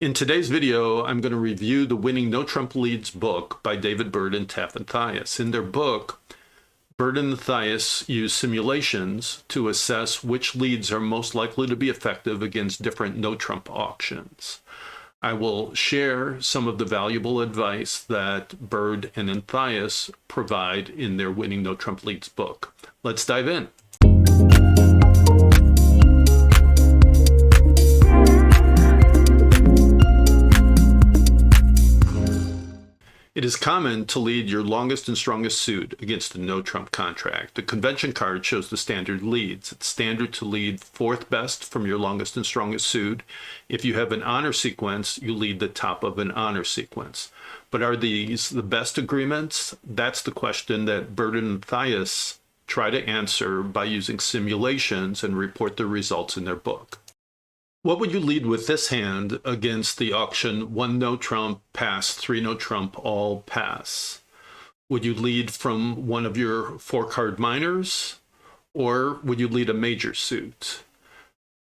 In today's video, I'm going to review the Winning Notrump Leads book by Bird and Taf Anthias. In their book, Bird and Anthias use simulations to assess which leads are most likely to be effective against different no-trump auctions. I will share some of the valuable advice that Bird and Anthias provide in their Winning No-Trump Leads book. Let's dive in. It is common to lead your longest and strongest suit against a no-trump contract. The convention card shows the standard leads. It's standard to lead fourth best from your longest and strongest suit. If you have an honor sequence, you lead the top of an honor sequence. But are these the best agreements? That's the question that Bird and Anthias try to answer by using simulations and report the results in their book. What would you lead with this hand against the auction 1 no trump, pass, 3 no trump, all pass? Would you lead from one of your 4-card minors, or would you lead a major suit?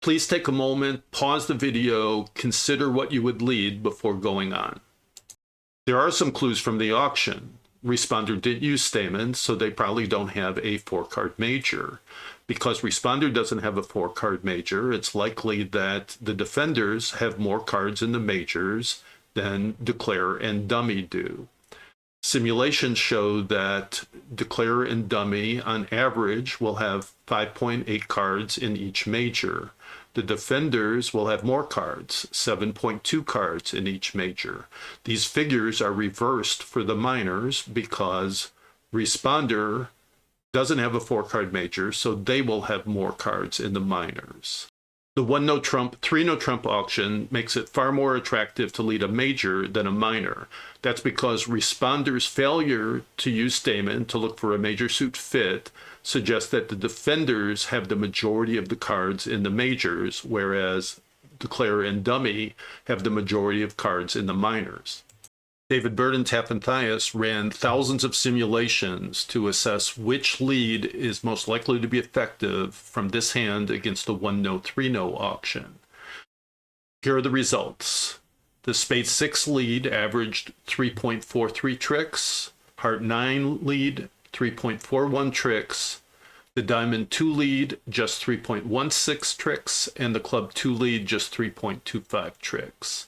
Please take a moment, pause the video, consider what you would lead before going on. There are some clues from the auction. Responder didn't use Stamen, so they probably don't have a 4-card major. Because Responder doesn't have a 4-card major, it's likely that the defenders have more cards in the majors than Declare and Dummy do. Simulations show that Declare and Dummy, on average, will have 5.8 cards in each major. The defenders will have more cards, 7.2 cards in each major. These figures are reversed for the minors because Responder doesn't have a 4-card major, so they will have more cards in the minors. The 1 no trump, 3 no trump auction makes it far more attractive to lead a major than a minor. That's because Responder's failure to use Stamen to look for a major suit fit suggests that the defenders have the majority of the cards in the majors, whereas Declare and Dummy have the majority of cards in the minors. Bird and Taf Anthias ran thousands of simulations to assess which lead is most likely to be effective from this hand against the 1 no 3 no auction. Here are the results. The Spade 6 lead averaged 3.43 tricks, Heart 9 lead 3.41 tricks, the Diamond 2 lead just 3.16 tricks, and the Club 2 lead just 3.25 tricks.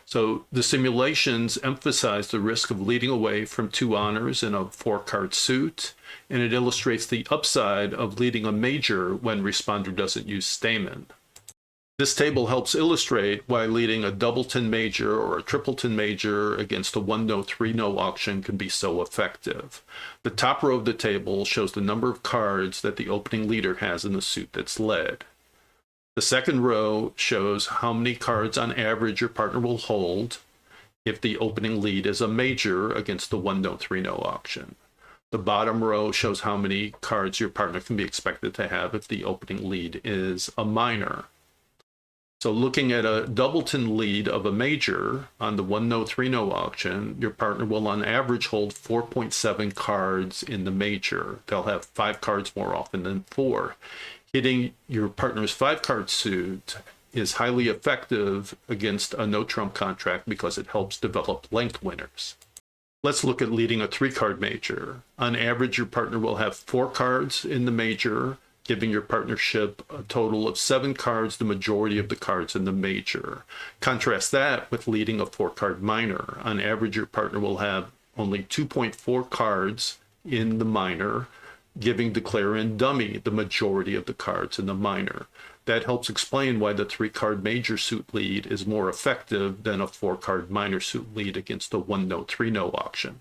So the simulations emphasize the risk of leading away from 2 honors in a 4-card suit, and it illustrates the upside of leading a major when Responder doesn't use Stamen. This table helps illustrate why leading a doubleton major or a tripleton major against a 1 no 3 no auction can be so effective. The top row of the table shows the number of cards that the opening leader has in the suit that's led. The second row shows how many cards on average your partner will hold if the opening lead is a major against the 1 no 3 no auction. The bottom row shows how many cards your partner can be expected to have if the opening lead is a minor. So looking at a doubleton lead of a major on the 1 no 3 no auction, your partner will on average hold 4.7 cards in the major. They'll have 5 cards more often than 4. Hitting your partner's 5-card suit is highly effective against a no-trump contract because it helps develop length winners. Let's look at leading a 3-card major. On average, your partner will have 4 cards in the major, giving your partnership a total of 7 cards, the majority of the cards in the major. Contrast that with leading a 4-card minor. On average, your partner will have only 2.4 cards in the minor, giving Declare and Dummy the majority of the cards in the minor. That helps explain why the 3-card major suit lead is more effective than a 4-card minor suit lead against a 1 no 3 no auction.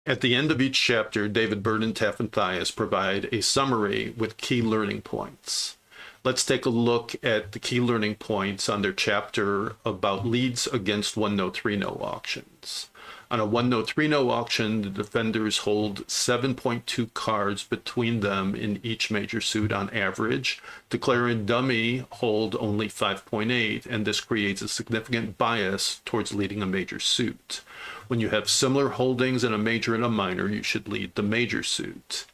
At the end of each chapter, Bird and Taf Anthias provide a summary with key learning points. Let's take a look at the key learning points on their chapter about leads against 1 no 3 no auctions. On a 1 no 3 no auction, the defenders hold 7.2 cards between them in each major suit on average. Declare and Dummy hold only 5.8, and this creates a significant bias towards leading a major suit. When you have similar holdings in a major and a minor, you should lead the major suit.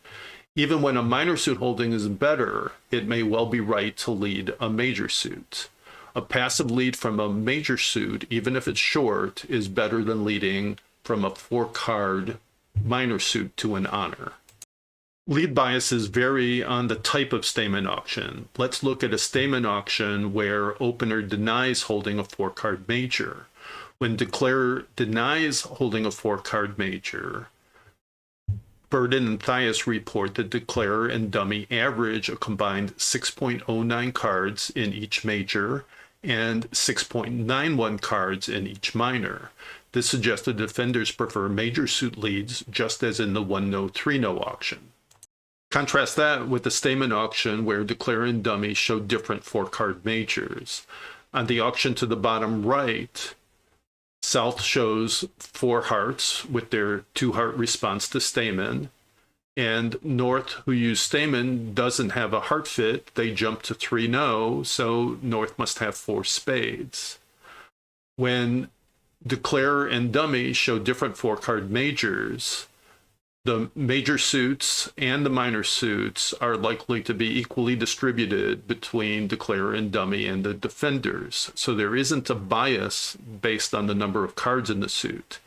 Even when a minor suit holding is better, it may well be right to lead a major suit. A passive lead from a major suit, even if it's short, is better than leading from a 4-card minor suit to an honor. Lead biases vary on the type of statement auction. Let's look at a statement auction where opener denies holding a 4-card major. When declarer denies holding a 4-card major, Bird and Anthias report that declarer and dummy average a combined 6.09 cards in each major and 6.91 cards in each minor. This suggests the defenders prefer major suit leads, just as in the 1-no, 3-no auction. Contrast that with the statement auction where declarer and dummy show different 4-card majors. On the auction to the bottom right, South shows 4 hearts with their 2-heart response to Stamen, and North, who used Stamen, doesn't have a heart fit. They jump to 3-no, so North must have 4 spades. When declarer and dummy show different 4-card majors, the major suits and the minor suits are likely to be equally distributed between declarer and dummy and the defenders. So there isn't a bias based on the number of cards in the suit.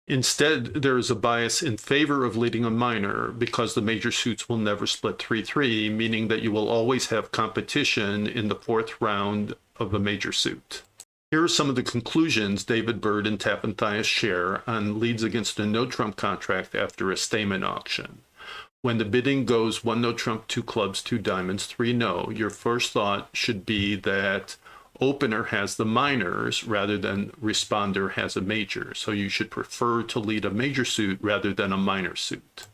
Instead, there is a bias in favor of leading a minor because the major suits will never split 3-3, meaning that you will always have competition in the 4th round of a major suit. Here are some of the conclusions David Bird and Taf Anthias share on leads against a no-trump contract after a statement auction. When the bidding goes 1-no trump, 2 clubs, 2 diamonds, 3-no, your first thought should be that opener has the minors rather than responder has a major, so you should prefer to lead a major suit rather than a minor suit.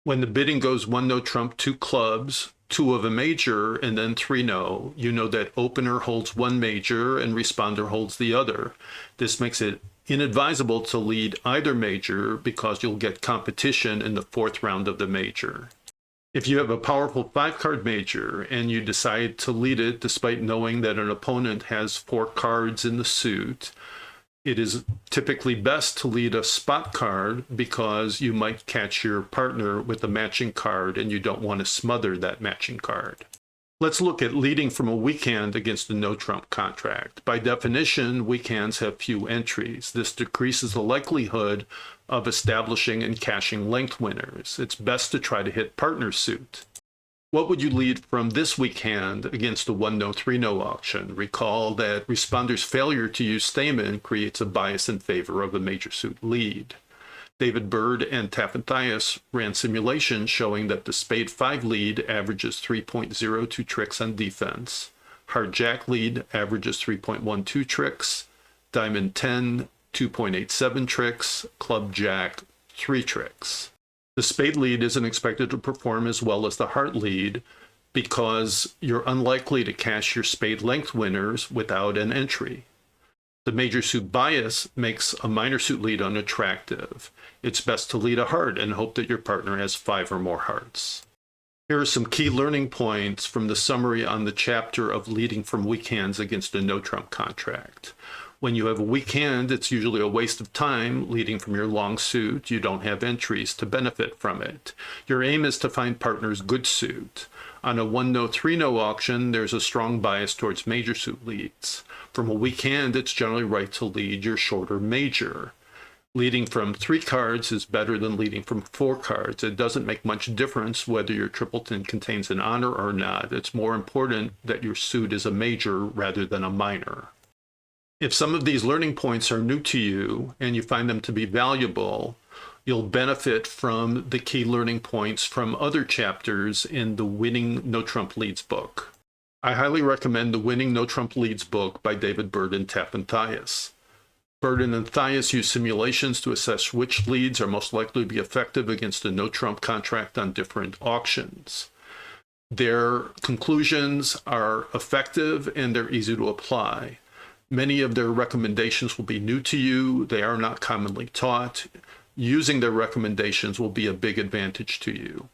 When the bidding goes 1-no trump, 2 clubs, 2 of a major, and then 3-no, you know that opener holds 1 major and responder holds the other. This makes it inadvisable to lead either major because you'll get competition in the 4th round of the major. If you have a powerful 5-card major and you decide to lead it despite knowing that an opponent has 4 cards in the suit, it is typically best to lead a spot card because you might catch your partner with a matching card and you don't want to smother that matching card. Let's look at leading from a weak hand against a no-trump contract. By definition, weak hands have few entries. This decreases the likelihood of establishing and cashing length winners. It's best to try to hit partner suit. What would you lead from this weak hand against a 1-no, 3-no auction? Recall that responder's failure to use Stamen creates a bias in favor of a major suit lead. David Bird and Taf Anthias ran simulations showing that the spade 5 lead averages 3.02 tricks on defense, heart jack lead averages 3.12 tricks, diamond 10, 2.87 tricks, club jack, 3 tricks. The spade lead isn't expected to perform as well as the heart lead because you're unlikely to cash your spade length winners without an entry. The major suit bias makes a minor suit lead unattractive. It's best to lead a heart and hope that your partner has 5 or more hearts. Here are some key learning points from the summary on the chapter of leading from weak hands against a no-trump contract. When you have a weak hand, it's usually a waste of time leading from your long suit. You don't have entries to benefit from it. Your aim is to find partners good suit. On a 1-no, 3-no auction, there's a strong bias towards major suit leads. From a weak hand, it's generally right to lead your shorter major. Leading from 3 cards is better than leading from 4 cards. It doesn't make much difference whether your tripleton contains an honor or not. It's more important that your suit is a major rather than a minor. If some of these learning points are new to you and you find them to be valuable, you'll benefit from the key learning points from other chapters in the Winning No-Trump Leads book. I highly recommend the Winning No-Trump Leads book by David Bird and Taf Anthias. Bird and Anthias use simulations to assess which leads are most likely to be effective against a no-trump contract on different auctions. Their conclusions are effective and they're easy to apply. Many of their recommendations will be new to you. They are not commonly taught. Using their recommendations will be a big advantage to you.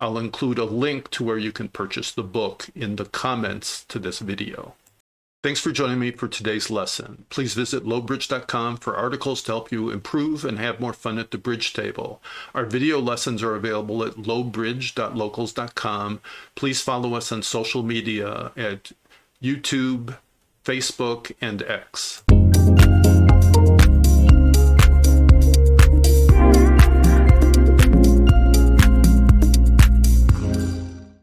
I'll include a link to where you can purchase the book in the comments to this video. Thanks for joining me for today's lesson. Please visit lowbridge.com for articles to help you improve and have more fun at the bridge table. Our video lessons are available at lowbridge.locals.com. Please follow us on social media at YouTube, Facebook, and X.